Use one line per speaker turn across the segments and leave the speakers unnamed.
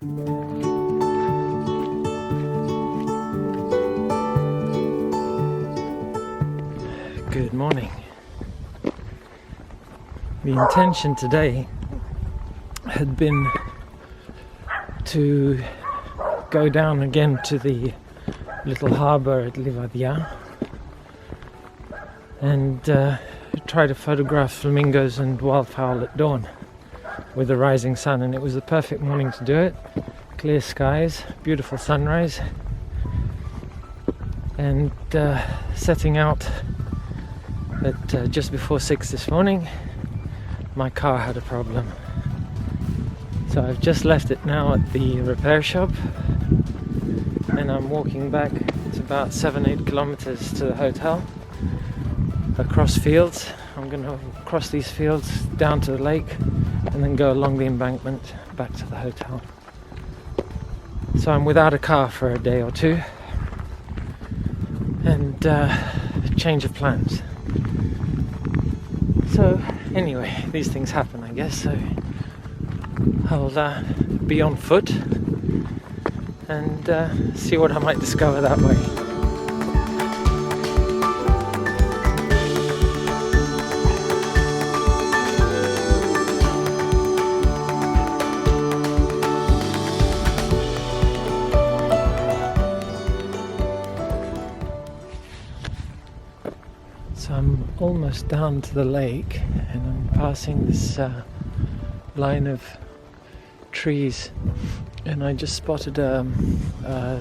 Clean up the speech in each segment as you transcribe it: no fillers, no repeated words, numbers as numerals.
Good morning. The intention today had been to go down again to the little harbour at Livradia and try to photograph flamingos and wildfowl at dawn with the rising sun, and it was the perfect morning to do it. Clear skies, beautiful sunrise, and setting out at just before 6 this morning, my car had a problem. So I've just left it now at the repair shop, and I'm walking back. It's about 7-8 kilometers to the hotel, across fields. I'm going to cross these fields down to the lake and then go along the embankment back to the hotel. So I'm without a car for a day or two, and change of plans. So anyway, these things happen, I guess, so I'll be on foot and see what I might discover that way. So I'm almost down to the lake, and I'm passing this line of trees, and I just spotted a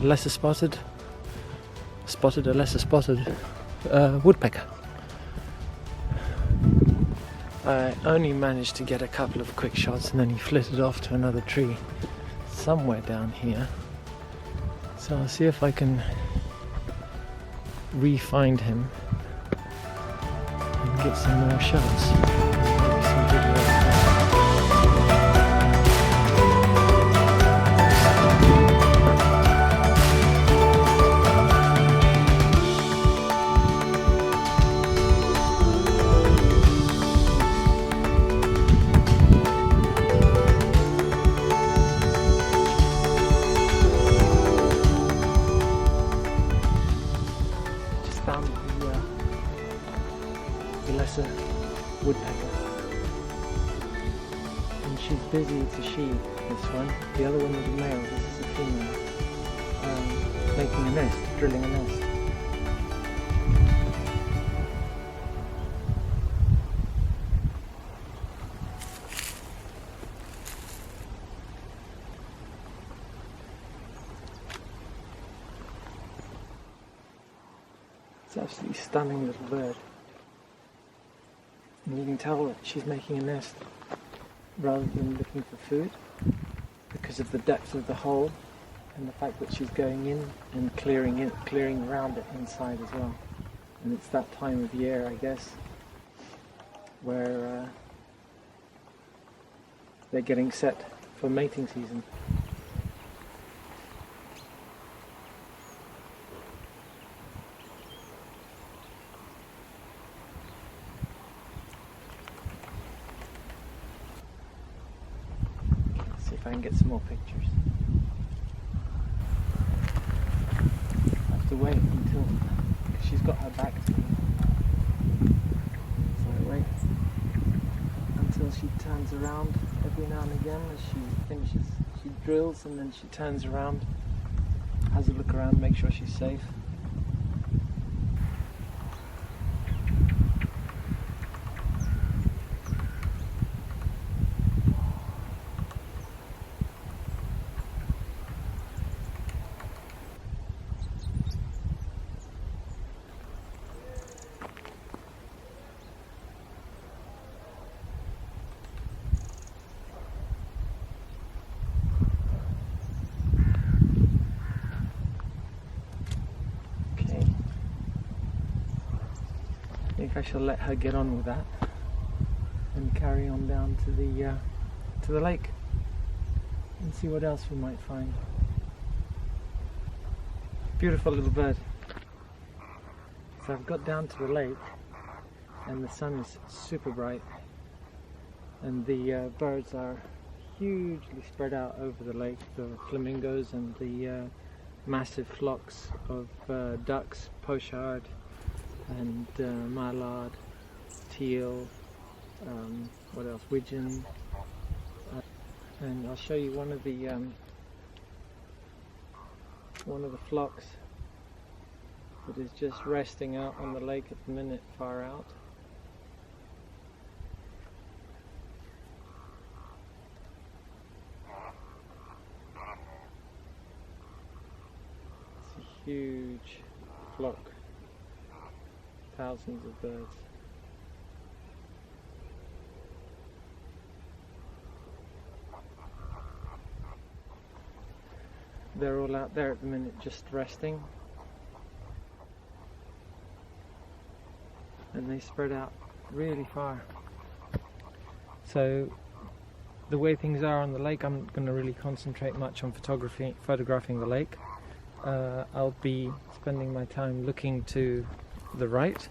lesser spotted woodpecker. I only managed to get a couple of quick shots, and then he flitted off to another tree somewhere down here. So I'll see if I can re-find him and get some more shots. Maybe some video of that. Just found the lesser woodpecker, and she's busy. It's a she, this one. The other one is a male. This is a female, making a nest, drilling a nest. It's absolutely stunning little bird. And you can tell that she's making a nest rather than looking for food, because of the depth of the hole and the fact that she's going in and clearing around it inside as well. And it's that time of year, I guess, where they're getting set for mating season. I can get some more pictures. I have to wait until, because she's got her back to me. So I wait until she turns around every now and again as she finishes. She drills and then she turns around, has a look around, make sure she's safe. I think I shall let her get on with that and carry on down to the lake and see what else we might find. Beautiful little bird. So I've got down to the lake and the sun is super bright, and the birds are hugely spread out over the lake, the flamingos and the massive flocks of ducks, pochard and mallard, teal, what else, widgeon, and I'll show you one of the flocks that is just resting out on the lake at the minute, far out. It's a huge flock, thousands of birds. They're all out there at the minute just resting, and they spread out really far. So the way things are on the lake, I'm going to really concentrate much on photographing the lake. I'll be spending my time looking to the right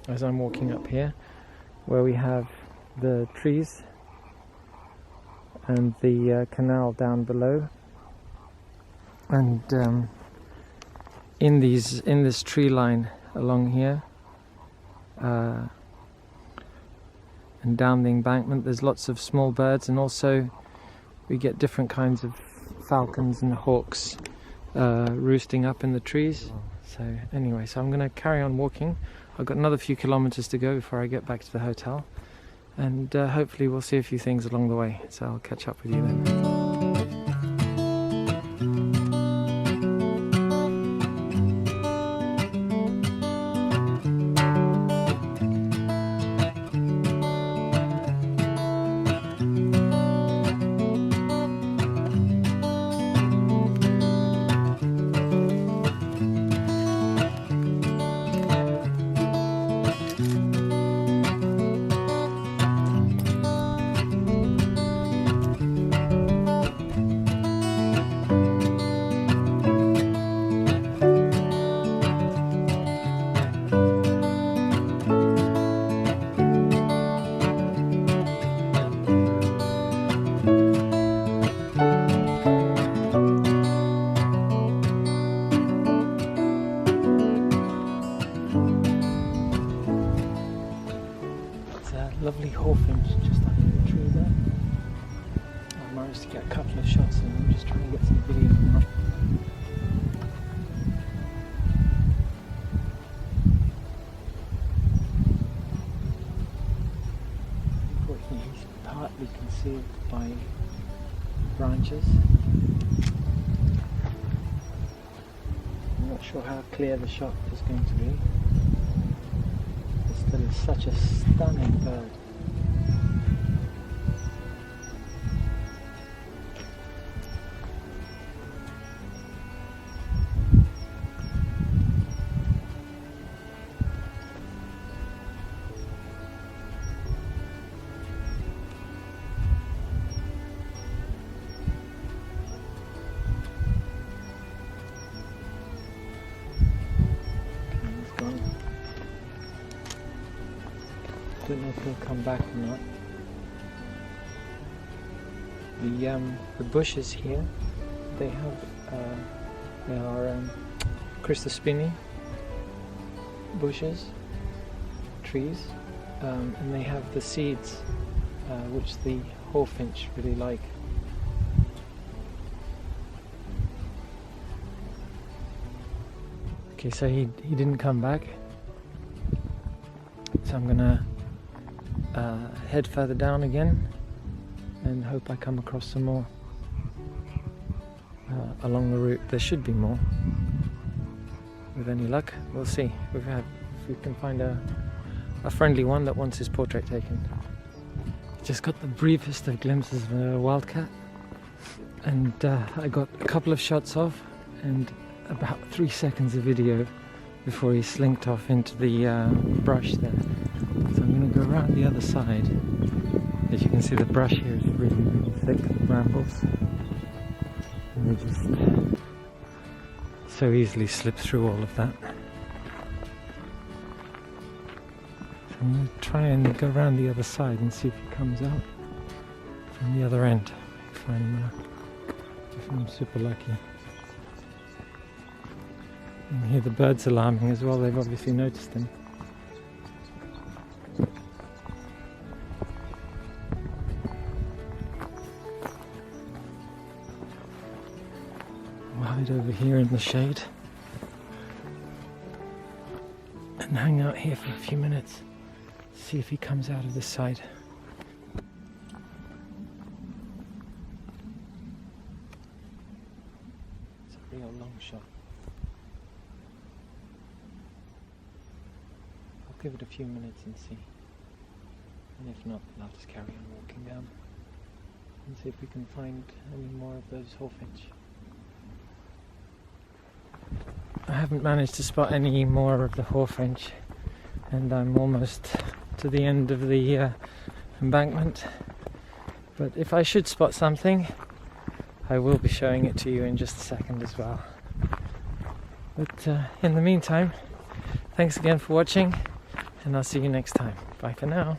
as I'm walking up here, where we have the trees and the canal down below. And in this tree line along here and down the embankment, there's lots of small birds, and also we get different kinds of falcons and hawks roosting up in the trees. So anyway, so I'm going to carry on walking. I've got another few kilometers to go before I get back to the hotel, and hopefully we'll see a few things along the way, so I'll catch up with you then. Lovely hawfinch just up in the tree there. I managed to get a couple of shots and I'm just trying to get some video now. Unfortunately, he's partly concealed by branches. I'm not sure how clear the shot is going to be. That is such a stunning bird. Don't know if he'll come back or not. The bushes here, they are Christospini bushes, trees, and they have the seeds which the hawfinch really like. Okay, so he didn't come back, so I'm gonna head further down again and hope I come across some more along the route. There should be more, with any luck. We'll see if we can find a friendly one that wants his portrait taken. Just got the briefest of glimpses of a wildcat, and I got a couple of shots off and about 3 seconds of video before he slinked off into the brush there. So I'm going to go around the other side. As you can see, the brush here is really, really thick, the brambles. And they just so easily slip through all of that. So I'm going to try and go around the other side and see if he comes out from the other end. find more if I'm super lucky. You can hear the birds alarming as well, they've obviously noticed him. I'll hide over here in the shade and hang out here for a few minutes, see if he comes out of this side. It's a real long shot. I'll give it a few minutes and see. And if not, then I'll just carry on walking down and see if we can find any more of those hawfinch. I haven't managed to spot any more of the hawfinch, and I'm almost to the end of the embankment. But if I should spot something, I will be showing it to you in just a second as well. But in the meantime, thanks again for watching, and I'll see you next time. Bye for now.